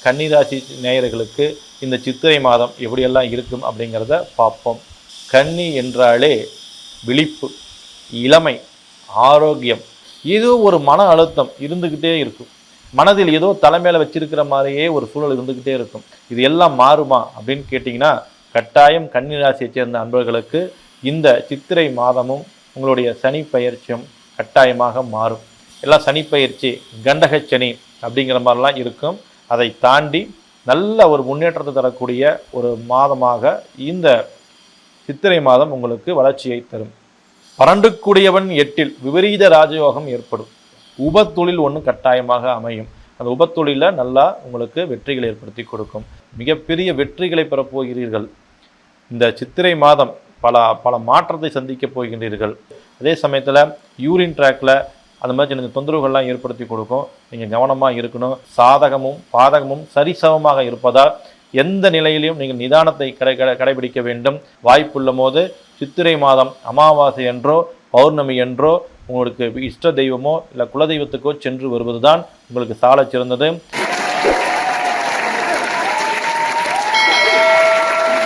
கன்னிராசி நேயர்களுக்கு இந்த சித்திரை மாதம் எப்படியெல்லாம் இருக்கும் அப்படிங்கிறத பார்ப்போம். கன்னி என்றாலே விழிப்பு, இளமை, ஆரோக்கியம், ஏதோ ஒரு மன அழுத்தம் இருந்துக்கிட்டே இருக்கும். மனதில் ஏதோ தலைமையில் வச்சிருக்கிற மாதிரியே ஒரு சூழல் இருந்துக்கிட்டே இருக்கும். இது எல்லாம் மாறுமா அப்படின்னு கேட்டிங்கன்னா, கட்டாயம் கன்னிராசியை சேர்ந்த அன்பர்களுக்கு இந்த சித்திரை மாதமும் உங்களுடைய சனி பயிற்சியும் கட்டாயமாக மாறும். எல்லாம் சனி பயிற்சி கண்டகச்சனி அப்படிங்கிற மாதிரிலாம் இருக்கும். அதை தாண்டி நல்ல ஒரு முன்னேற்றத்தை தரக்கூடிய ஒரு மாதமாக இந்த சித்திரை மாதம் உங்களுக்கு வளர்ச்சியை தரும். 12 8 விபரீத ராஜயோகம் ஏற்படும். உபத்தொழில் ஒன்று கட்டாயமாக அமையும். அந்த உபத்தொழிலில் நல்லா உங்களுக்கு வெற்றிகளை ஏற்படுத்தி கொடுக்கும். மிகப்பெரிய வெற்றிகளை பெறப்போகிறீர்கள். இந்த சித்திரை மாதம் பல மாற்றத்தை சந்திக்க போகின்றீர்கள். அதே சமயத்தில் யூரின் ட்ராக்கில் அந்த மாதிரி சின்ன தொந்தரவுகள்லாம் ஏற்படுத்தி கொடுக்கும். நீங்கள் கவனமாக இருக்கணும். சாதகமும் பாதகமும் சரிசமமாக இருப்பதால் எந்த நிலையிலையும் நீங்கள் நிதானத்தை கடைபிடிக்க வேண்டும். வாய்ப்புள்ள போது சித்திரை மாதம் அமாவாசை என்றோ பௌர்ணமி என்றோ உங்களுக்கு இஷ்ட தெய்வமோ இல்லை குலதெய்வத்துக்கோ சென்று வருவது தான் உங்களுக்கு சால சிறந்தது.